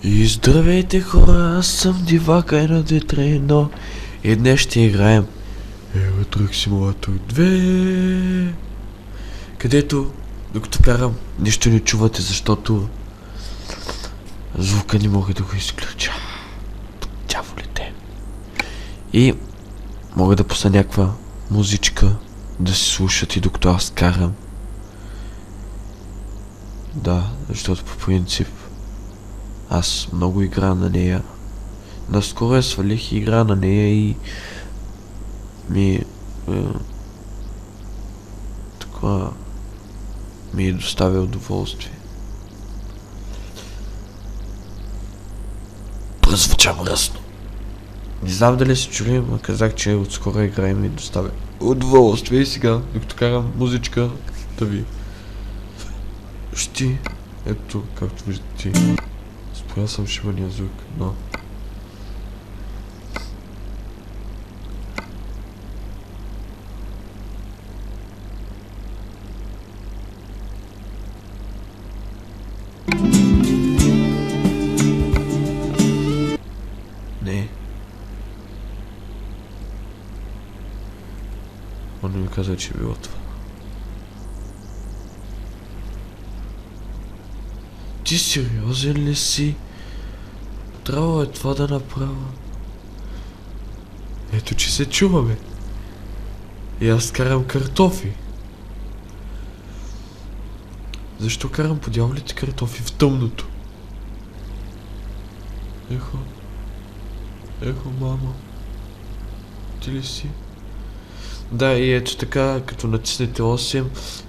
И здравейте хора, аз съм Дивака 1-2-3-1 и днес ще играем Евротрък Симулатор 2, където, докато карам, нищо не чувате, защото звука не мога да го изключа. Дяволите. И мога да пусна някаква музичка да се слушат и докато аз карам. Да, защото по принцип аз много игра на нея. Наскоро я свалих игра на нея и такова ми доставя удоволствие. Прозвуча мръсно. Не знам дали се чули, но казах, че отскоро игра и ми доставя удоволствие. И сега, докато карам музичка, да ви ето, както виждате, спря съм шибания звук, но не. Он ми каза, че било това. Ти сериозен ли си? Трябва е това да направя. Ето, че се чуваме. И аз карам картофи. Защо карам по дяволите картофи в тъмното? Ехо. Ехо, мамо. Ти ли си? Да, и ето така, като натиснете 8,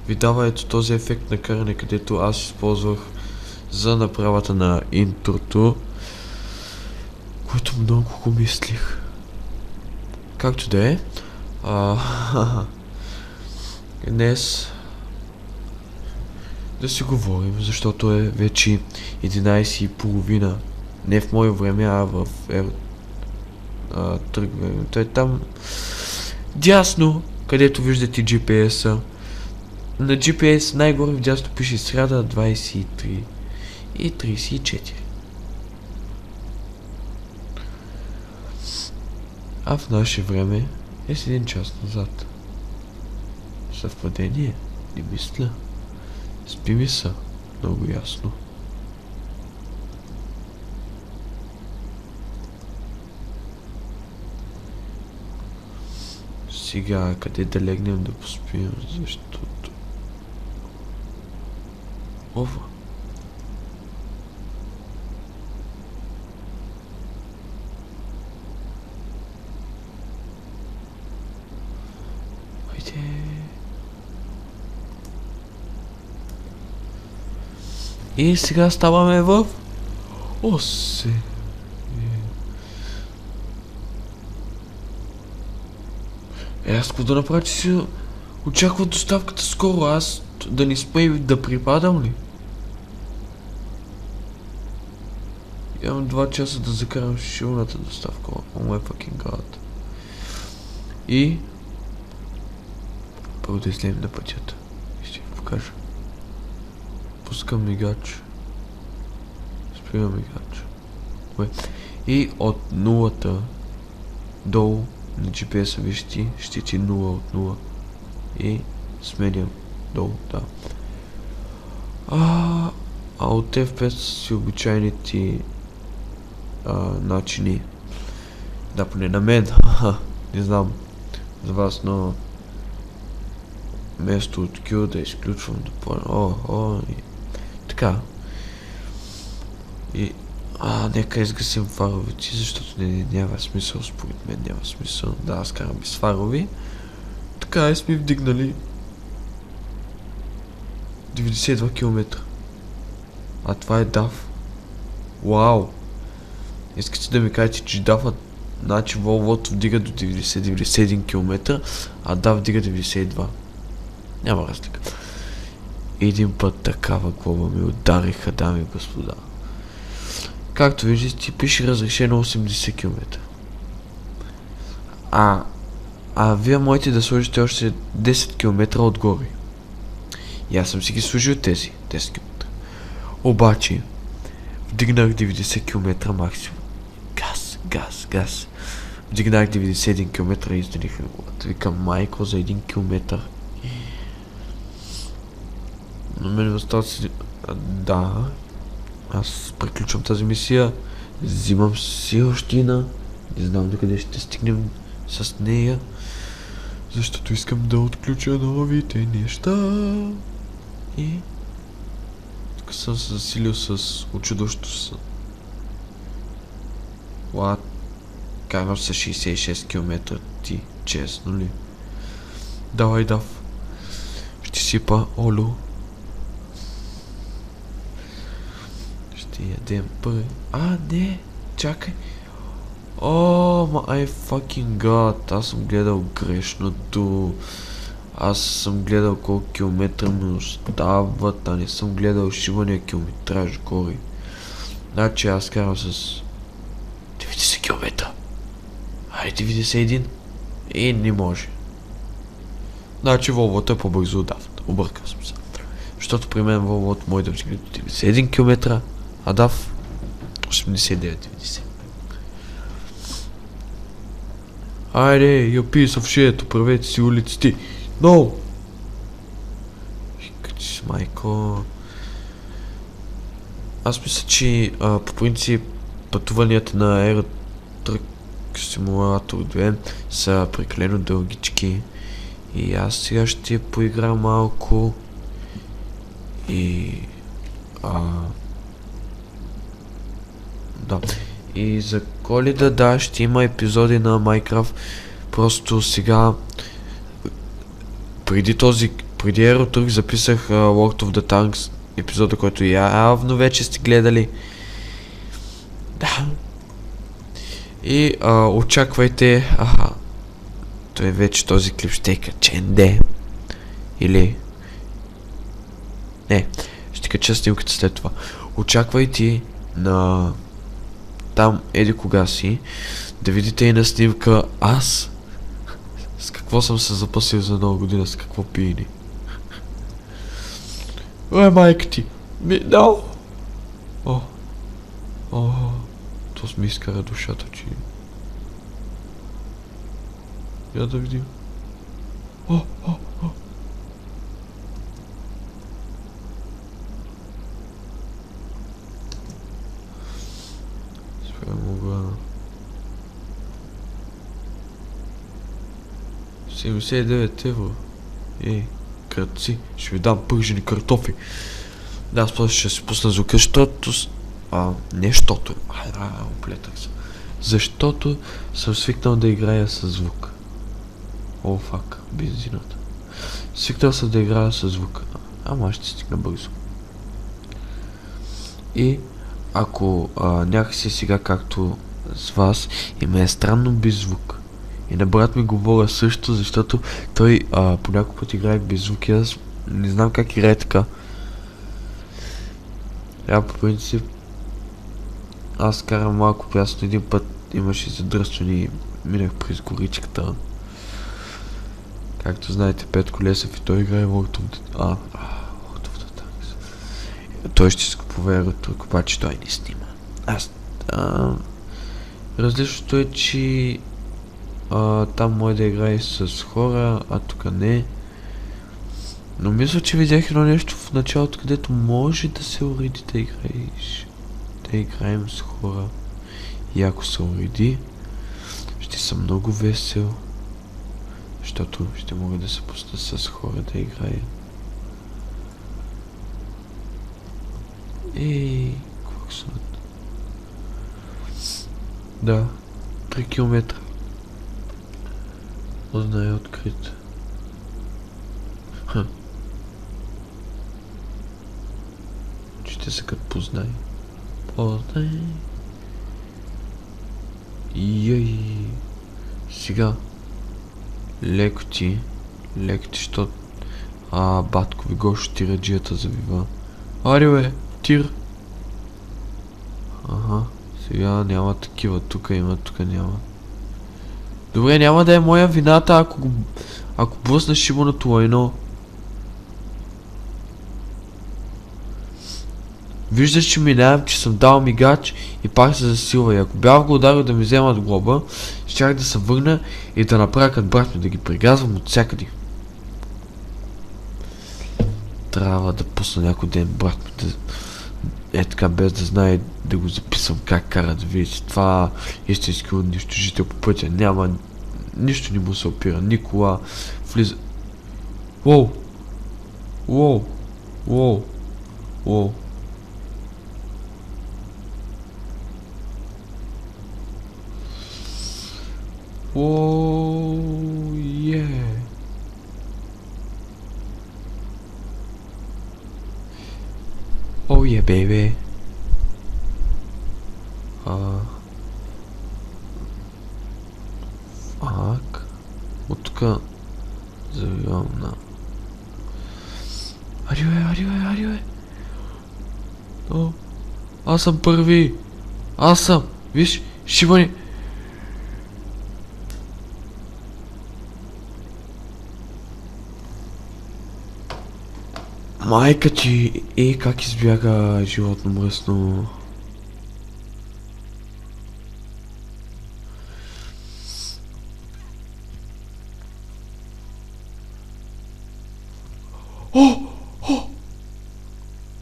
ви дава ето този ефект на каране, където аз използвах за направата на интрото, което много го мислих. Както да е, днес да си говорим, защото е вече 11:30. Не в мое време, а в тръг времето. Е там дясно, където виждате GPS-а. На GPS най-горе в дясно пише сряда 23 и 34. А в наше време е с 1 час назад. Съвпадение? Не мисля. Спи ми са. Много ясно. Сега къде да легнем да поспим, защото ова. Хайде. И сега ставаме в Осе. Аз какво да направя, че си очаква доставката скоро, аз да не спа и да припадам ли? Имам 2 часа да закарам шилната доставка. О май fucking god. И първо да излезем на пътята. И ще ви покажа. Пускам мигач. Спирам мигач. И от нулата долу на GPS-а вижте, ще ти 0 от 0. И сменям долу, да. А от F5 си обичайните начини. Да, поне на мен. Не знам за вас, но вместо от Q да изключвам да и така. И нека изгасим фаровете, защото няма смисъл, според мен няма смисъл. Да, аз карам без фарови. Така и сме вдигнали 92 км. А това е DAF. Вау! Искате да ми кажете, че DAF-ът, значи Volvo вдига до 90-91 км, а DAF вдига 92. Няма разлика. Един път такава глоба ми удариха, дами и господа. както виждате, ти пише разрешено 80 км. А вие можете да сложите още 10 км отгоре. И аз съм си ги сложил тези 10 км. Обаче, вдигнах 90 км максимум. Газ. Вдигнах 91 км и изданих регулата. Викам, майко, за 1 км. Но мен остава си... Да. Аз приключвам тази мисия. Взимам си ощина. Не знам докъде ще стигнем с нея. Защото искам да отключа новите неща. И... тук съм се засилил с очудващо са. What? Карам с 66 км ти, честно ли? Давай, дав. Ще сипа олио. Ще ядем пари. Не! Чакай! О, my fucking god! Аз съм гледал грешното. Аз съм гледал колко километра ми остават, а не съм гледал шивания километраж горе. Значи аз карам с 90 км. Айде 91. Не може. Значи Волвото е по-бързо от DAF. Объркал съм се. Защото при мен Волвото може да вдигне до 91 км, а DAF 89-90. Айде, you piece of shit, оправете си улиците. No! Качи, майко. Аз мисля, че по принцип пътуванията на Aero Truck Simulator 2 са прекалено дългички. И аз сега ще поиграя малко. И... да. И за Коледа, да, ще има епизоди на Minecraft. Просто сега... преди Aero Truck записах World of the Tanks епизода, който явно вече сте гледали. Да. И очаквайте... той вече този клип ще е качен, или... не, ще кача снимката след това. Очаквайте на... там еди кога си, да видите и на снимка аз с какво съм се запасил за нова година, с какво пиени. Майка ти! Дал! То ми изкара душата, че... я да видим. Спрямо 79 евро. Кръци, ще ви дам пържени картофи. Да, аз после ще си пусна звука, защото... оплетах се. Защото съм свикнал да играя с звук. Фак, бензината. Свикнал съм да играя с звук. Ама ще стигна бързо. И ако някакси сега, както с вас, има е странно без звук. И на брат ми говоря също, защото той по някой път играе без звук и аз не знам как играе така. По принцип аз карам малко прясно. Един път имаше задръстване и минах през горичката. Както знаете, Петко Лесев и той играе World of the Tanks. Той ще си купува Aero Truck, обаче той не снима. Различното е, че там може да играе с хора, а тук не. Но мисля, че видях едно нещо в началото, където може да се уреди да играеш. Да играем с хора. И ако се уреди, ще съм много весел. Защото ще мога да се пусна с хора да играя. Какво са? Да, 3 км. Познай е открит. Ще се като познай. Сега. Леко ти, защото... батко ви го тираджията завива. Аре бе, тир. Ага, сега няма такива, тук има, тук няма. Добре, няма да е моя вината, ако блъснеш шибаното лайно. Виждаш, че минавам, че съм дал мигач и пак се засилва. И ако бях го ударил да ми вземат глоба, щях да се върна и да направя като брат ми, да ги пригазвам от всякъде. Трябва да пусна някой ден брат ми да... Е така, без да знае, да го записвам как кара, да видите. Това истински унищожител по пътя. Няма... Нищо не му се опира. Никола влиза... Уоу! Уоу! Уоу! Уоу! Уоу! Е! Оу е, бейбе! Фак. От тука завивам на... Арио е! О, аз съм първи! Аз съм! Виж, шибани! Майка ти! Как избяга животно мръсно!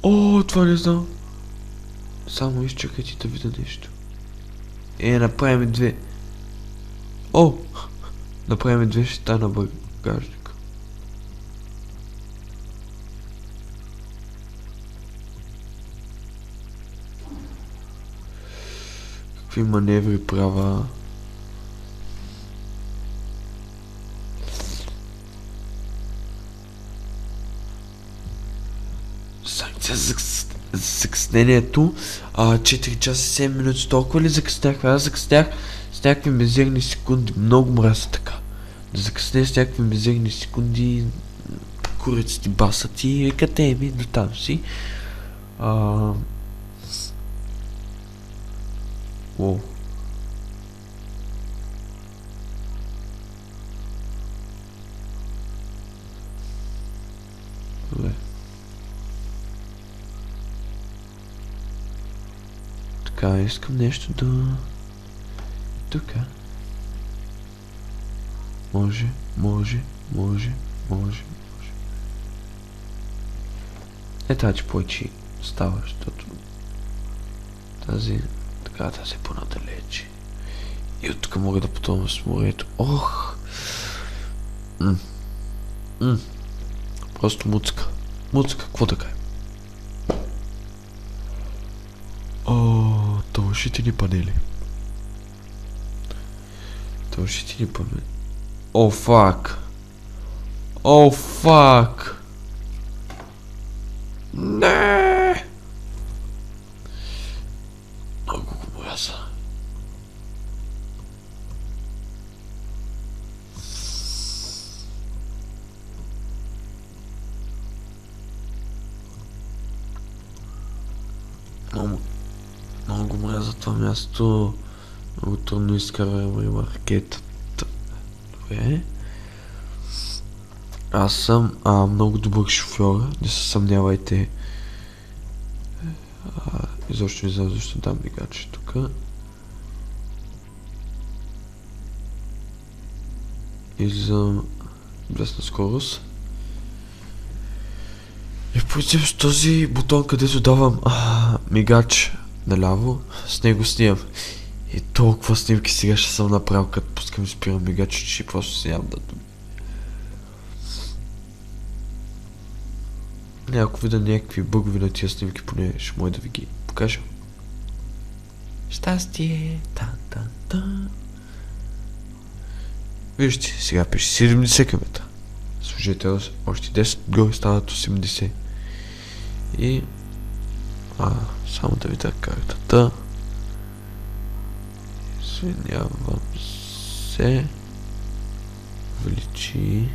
О, това не знам. Само изчакайте да видя нещо. Направим две. О! Направим две щита на багажника. Какви маневри права? Санкция за закъснението. 4 часа 7 минути. Толкова ли закъснях? Аз закъснях с някакви мизерни секунди. Много мразя така. Да закъсне с някакви мизерни секунди. Куриците басат и викате ми до там си. Уоу. Добре. Така, искам нещо да... Тука. Може. Тази повече става, защото... Тази е по-надалече. И от тук мога да пътувам с морето. Ох! Просто муцка. Какво така е? Тълшителни панели. О, фак! Не! Много го мразя. Много го мразя това място. Много трудно изкарваме ракетата. Добре. Аз съм много добър шофьор. Не се съмнявайте. Изобщо не знам защо дам мигаче тук. Излизам без на скорост. И в принцип с този бутон, където давам мигач наляво, с него снимам. И толкова снимки сега ще съм направил, като пускам и спирам мигач, че просто снимам да... Ако видя някакви бъгови на тия снимки, поне ще може да ви ги покажа. Щастие! Вижте, сега пише 70 км. Служете още 10 горе стават 80. И... само да видя картата. Извинявам се. Увеличи.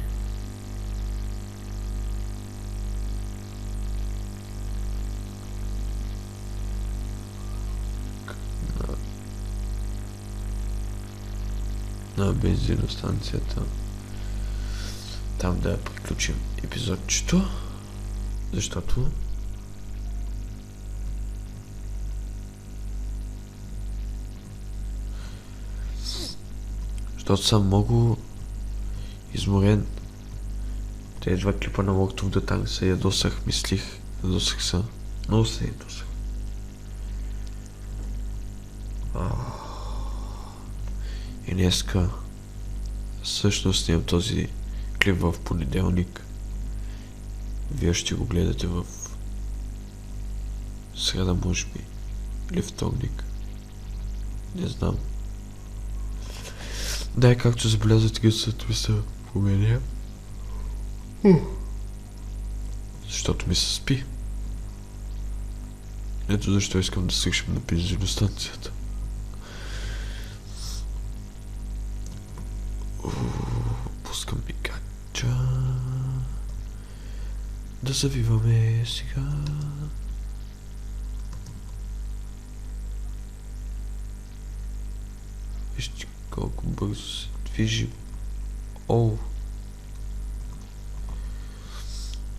на бензиностанцията. Там да приключим епизодчето, защото съм много изморен. Тези два клипа на Walk to the Tank се ядосах, ядосах се. Много се ядосах. И днеска също снимам този клип в понеделник. Вие ще го гледате в среда, може би, или вторник. Не знам. Да, и както забелязвате, гъсът ми се променя. Защото ми се спи. Ето защо искам да свършим на бензиностанцията. Пускам мигача. Да завиваме сега. Вижте колко бързо се движи.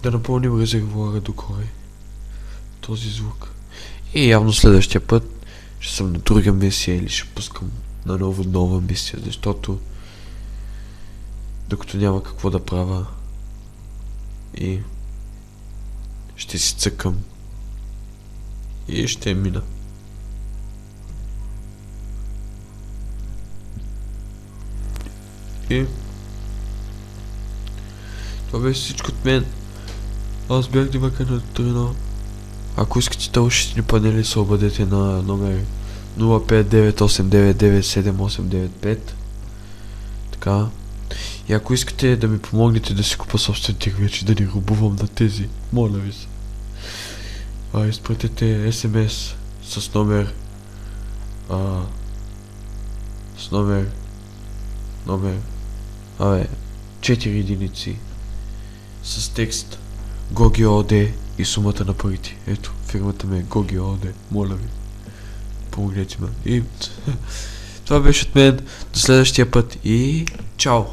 Да напълним резервуара докоре. Този звук. И явно следващия път ще съм на друга мисия или ще пускам наново нова мисия, защото докато няма какво да правя и ще си цъкам и ще мина. И това беше всичко от мен. Аз бях Димака на Трено. Ако искате тълщитни панели, се обадете на номер 0598997895. Така. И ако искате да ми помогнете да си купа собствените вече, да ни рубувам на тези, моля ви се. Изпратете SMS с номер 4 единици с текст GOGIOD и сумата на парите. Ето, фирмата ми е GOGIOD. Моля ви, помогнете ме. И това беше от мен. До следващия път и чао!